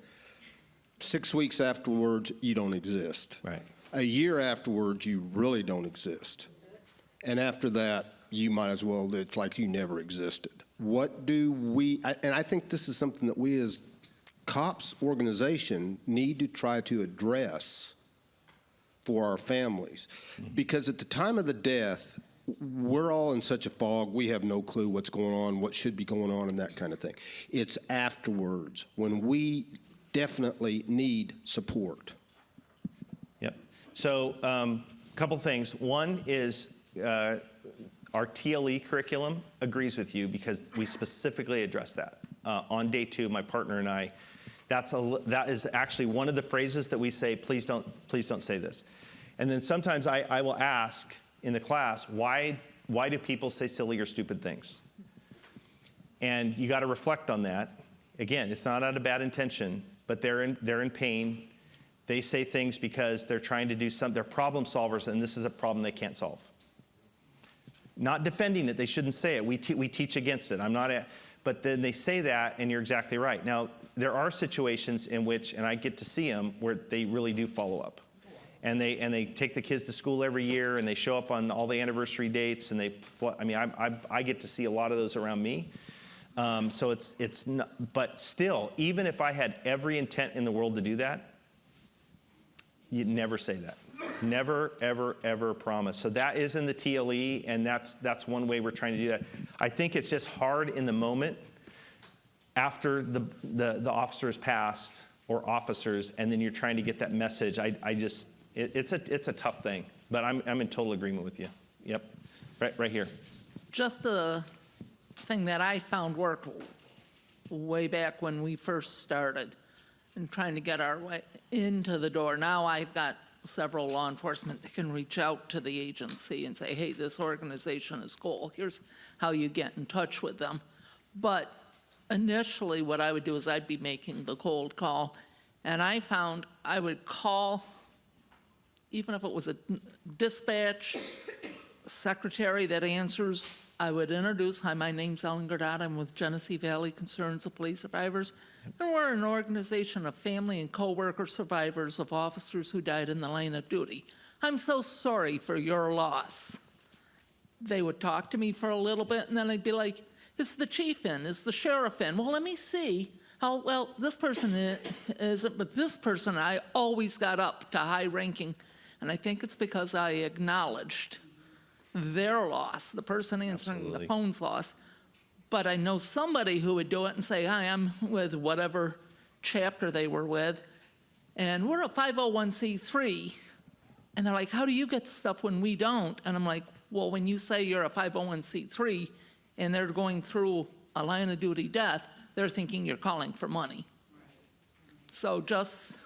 6 weeks afterwards, you don't exist. Right. A year afterwards, you really don't exist. And after that, you might as well, it's like you never existed. What do we, and I think this is something that we as C.O.P.S organization need to try to address for our families. Because at the time of the death, we're all in such a fog, we have no clue what's going on, what should be going on, and that kind of thing. It's afterwards when we definitely need support. Yep. So a couple things. One is our TLE curriculum agrees with you because we specifically address that. On day 2, my partner and I, that is actually one of the phrases that we say, please don't say this. And then sometimes I will ask in the class, why do people say silly or stupid things? And you got to reflect on that. Again, it's not out of bad intention, but they're in pain. They say things because they're trying to do something. They're problem solvers, and this is a problem they can't solve. Not defending it. They shouldn't say it. We teach against it. But then they say that, and you're exactly right. Now, there are situations in which, and I get to see them, where they really do follow up. And they take the kids to school every year, and they show up on all the anniversary dates, and I get to see a lot of those around me. So it's not, but still, even if I had every intent in the world to do that, you'd never say that. Never, ever, ever promise. So that is in the TLE, and that's one way we're trying to do that. I think it's just hard in the moment after the officer has passed, or officers, and then you're trying to get that message. It's a tough thing, but I'm in total agreement with you. Yep, right here. Just the thing that I found worked way back when we first started and trying to get our way into the door. Now I've got several law enforcement that can reach out to the agency and say, hey, this organization is cool. Here's how you get in touch with them. But initially what I would do is I'd be making the cold call, and I found I would call, even if it was a dispatch secretary that answers, I would introduce, hi, my name's Ellen Gerdot, I'm with Genesee Valley Concerns of Police Survivors, and we're an organization of family and co-worker survivors of officers who died in the line of duty. I'm so sorry for your loss. They would talk to me for a little bit, and then I'd be like, is the chief in? Is the sheriff in? Well, let me see. How well this person isn't, but this person I always got up to high ranking, and I think it's because I acknowledged their loss, the person answering Absolutely. the phone's loss. But I know somebody who would do it and say, hi, I'm with whatever chapter they were with, and we're a 501c3. And they're like, how do you get stuff when we don't? And I'm like, well, when you say you're a 501c3 and they're going through a line of duty death, they're thinking you're calling for money. So just...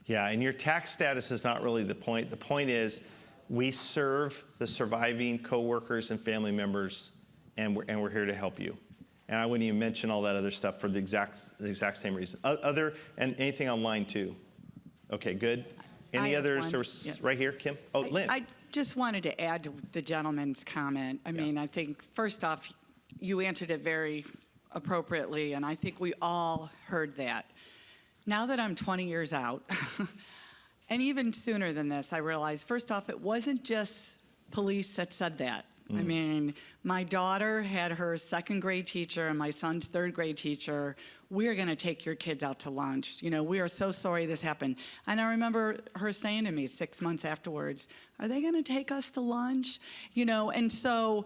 Yeah, and your tax status is not really the point. The point is we serve the surviving coworkers and family members, and we're here to help you. And I wouldn't even mention all that other stuff for the exact same reason. And anything online too. Okay, good. Any have others? one. There was Yeah. right here, Kim. Oh, Lynn. I just wanted to add to the gentleman's comment. I mean, I think first off, you answered it very appropriately, and I think we all heard that. Now that I'm 20 years out, and even sooner than this, I realized, first off, it wasn't just police that said that. I mean, my daughter had her second grade teacher and my son's third grade teacher. We're going to take your kids out to lunch. You know, we are so sorry this happened. And I remember her saying to me 6 months afterwards, are they going to take us to lunch? You know, and so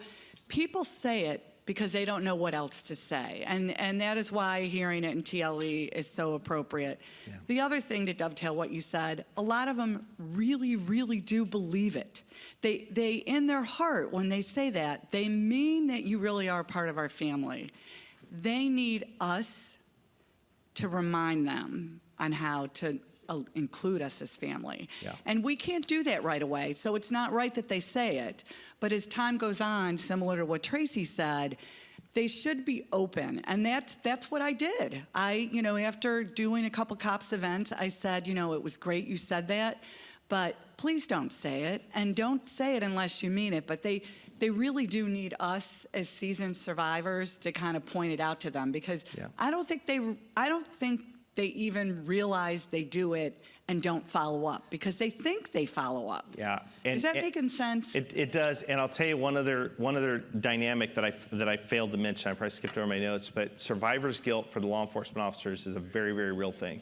people say it because they don't know what else to say. And that is why hearing it in TLE is so appropriate. Yeah. The other thing to dovetail what you said, a lot of them really, really do believe it. They in their heart, when they say that, they mean that you really are part of our family. They need us to remind them on how to include us as family. Yeah. And we can't do that right away, so it's not right that they say it. But as time goes on, similar to what Tracy said, they should be open, and that's what I did. You know, after doing a couple COPS events, I said, you know, it was great you said that, but please don't say it, and don't say it unless you mean it. But they really do need us as seasoned survivors to kind of point it out to them, because Yeah. I don't think they even realize they do it and don't follow up, because they think they follow up. Yeah. Is that making sense? It does, and I'll tell you one other dynamic that I failed to mention. I probably skipped over my notes, but survivor's guilt for the law enforcement officers is a very, very real thing.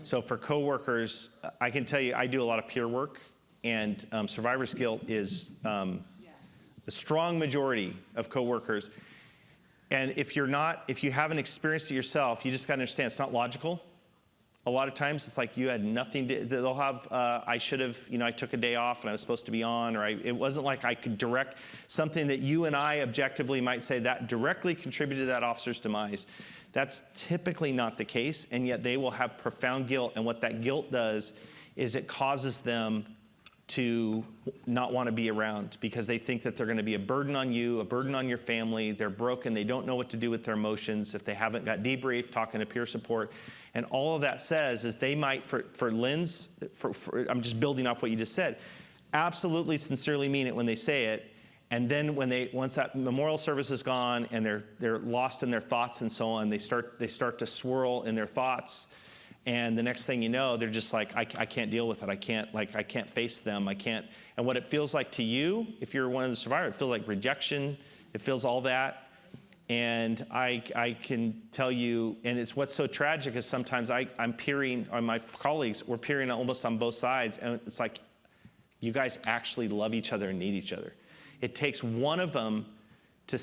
So for coworkers, I can tell you I do a lot of peer work, and survivor's guilt is the strong majority of coworkers. And if you haven't experienced it yourself, you just got to understand it's not logical. A lot of times it's like you had nothing to, they'll have, I should have, you know, I took a day off and I was supposed to be on, or it wasn't like I could direct something that you and I objectively might say that directly contributed to that officer's demise. That's typically not the case, and yet they will have profound guilt, and what that guilt does is it causes them to not want to be around, because they think that they're going to be a burden on you, a burden on your family. They're broken. They don't know what to do with their emotions if they haven't got debriefed, talking to peer support. And all of that says is they might, for Lynn's, I'm just building off what you just said, absolutely sincerely mean it when they say it. And then once that memorial service is gone and they're lost in their thoughts and so on, they start to swirl in their thoughts. And the next thing you know, they're just like, I can't deal with it. I can't face them. I can't. And what it feels like to you, if you're one of the survivors, it feels like rejection. It feels all that. And I can tell you, and it's what's so tragic is sometimes I'm peering on my colleagues. We're peering almost on both sides, and it's like, you guys actually love each other and need each other. It takes one of them to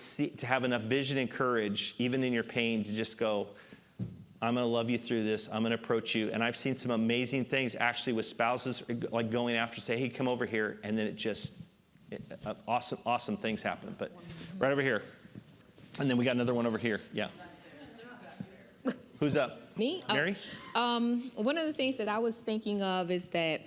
have enough vision and courage, even in your pain, to just go, I'm going to love you through this. I'm going to approach you. And I've seen some amazing things actually with spouses, like going after, say, hey, come over here. And then awesome things happen. But right over here. And then we got another one over here. Yeah. Who's up? Me? Mary? One of the things that I was thinking of is that,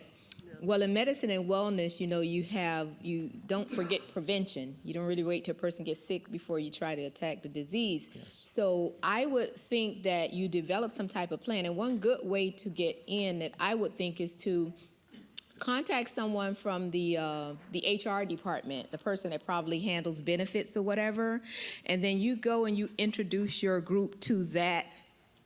well, in medicine and wellness, you know, you don't forget prevention. You don't really wait till a person gets sick before you try to attack the disease. Yes. So I would think that you develop some type of plan. And one good way to get in that I would think is to contact someone from the HR department, the person that probably handles benefits or whatever, and then you go and you introduce your group to that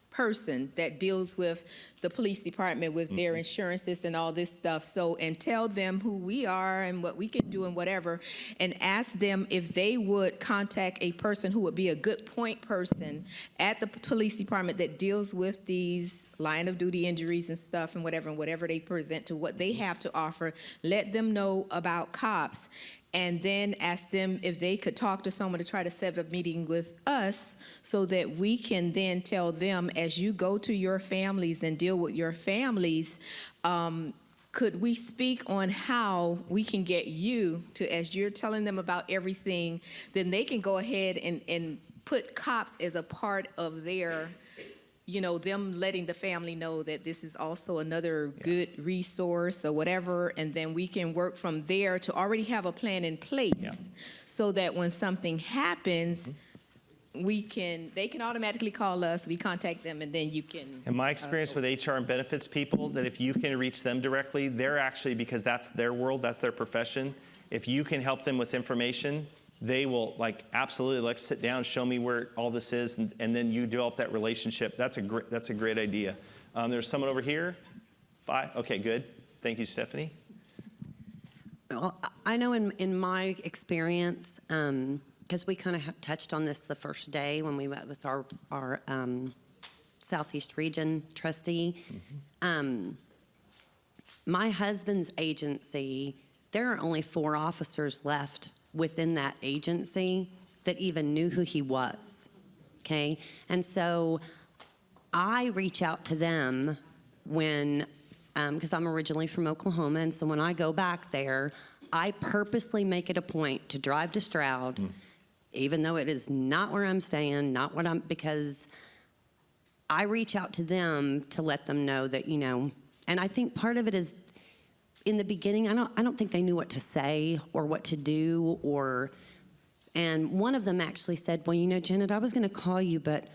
person that deals with the police department with their insurances and all this stuff. So, and tell them who we are and what we can do and whatever, and ask them if they would contact a person who would be a good point person at the police department that deals with these line of duty injuries and stuff and whatever they present to what they have to offer. Let them know about C.O.P.S. and then ask them if they could talk to someone to try to set up a meeting with us so that we can then tell them, as you go to your families and deal with your families, could we speak on how we can get you to, as you're telling them about everything, then they can go ahead and put C.O.P.S. as a part of their, you know, them letting the family know that this is also another good resource or whatever, and then we can work from there to already have a plan in place so that when something happens, they can automatically call us, we contact them, and then you can. In my experience with HR and benefits people, that if you can reach them directly, they're actually, because that's their world, that's their profession, if you can help them with information, they will, like, absolutely, let's sit down, show me where all this is, and then you develop that relationship. That's a great idea. There's someone over here. 5? Okay, good. Thank you, Stephanie. Well, I know in my experience, because we kind of touched on this the first day when we met with our Southeast Region trustee. My husband's agency, there are only 4 officers left within that agency that even knew who he was, okay? And so I reach out to them when, because I'm originally from Oklahoma, and so when I go back there, I purposely make it a point to drive to Stroud, even though it is not where I'm staying, not what because I reach out to them to let them know that, you know, and I think part of it is in the beginning, I don't think they knew what to say or what to do, and one of them actually said, well, you know, Janet, I was going to call you, but,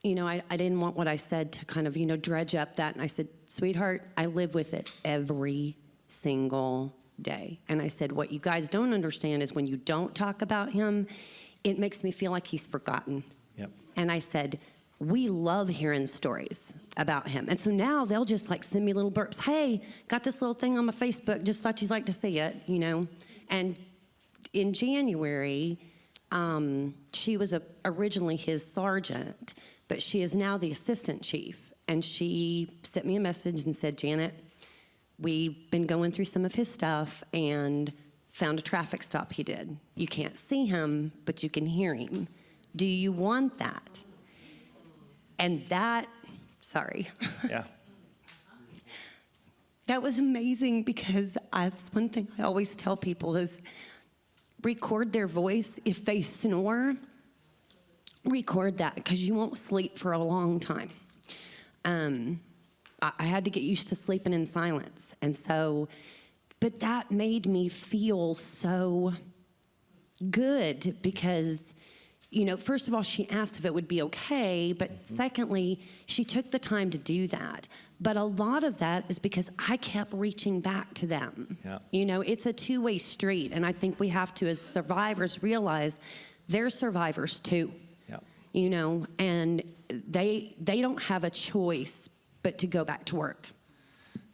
you know, I didn't want what I said to kind of, you know, dredge up that. And I said, sweetheart, I live with it every single day. And I said, what you guys don't understand is when you don't talk about him, it makes me feel like he's forgotten. Yep. And I said, we love hearing stories about him. And so now they'll just like send me little burps. Hey, got this little thing on my Facebook. Just thought you'd like to see it, you know. And in January, she was originally his sergeant, but she is now the assistant chief. And she sent me a message and said, Janet, we've been going through some of his stuff and found a traffic stop he did. You can't see him, but you can hear him. Do you want that? And that, sorry. Yeah. That was amazing because that's one thing I always tell people is record their voice. If they snore, record that because you won't sleep for a long time. I had to get used to sleeping in silence. And so, but that made me feel so good because, you know, first of all, she asked if it would be okay, but secondly, she took the time to do that. But a lot of that is because I kept reaching back to them. Yeah. You know, it's a two-way street, and I think we have to, as survivors, realize they're survivors too. Yeah. You know, and they don't have a choice but to go back to work.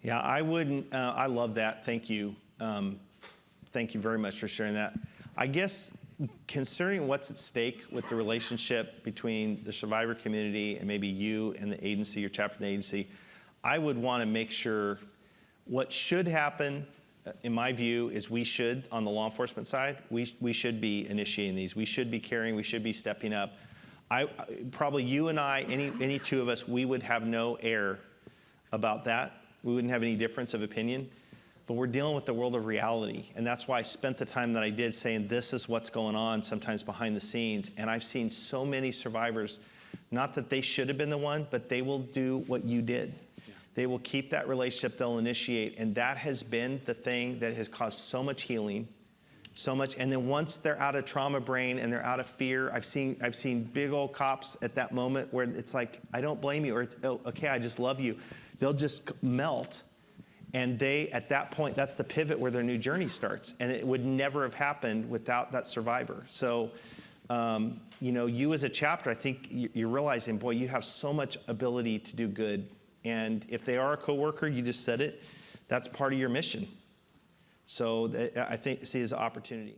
Yeah, I wouldn't, I love that. Thank you. Thank you very much for sharing that. I guess considering what's at stake with the relationship between the survivor community and maybe you and the agency, your chapter in the agency, I would want to make sure what should happen, in my view, is we should, on the law enforcement side, we should be initiating these. We should be caring. We should be stepping up. Probably you and I, any two of us, we would have no air about that. We wouldn't have any difference of opinion. But we're dealing with the world of reality. And that's why I spent the time that I did saying this is what's going on sometimes behind the scenes. And I've seen so many survivors, not that they should have been the one, but they will do what you did. Yeah. They will keep that relationship, they'll initiate. And that has been the thing that has caused so much healing, so much. And then once they're out of trauma brain and they're out of fear, I've seen big old cops at that moment where it's like, I don't blame you, or it's, oh, okay, I just love you. They'll just melt. And they, at that point, that's the pivot where their new journey starts. And it would never have happened without that survivor. So, you know, you as a chapter, I think you're realizing, boy, you have so much ability to do good. And if they are a coworker, you just said it, that's part of your mission. So I think see it as an opportunity.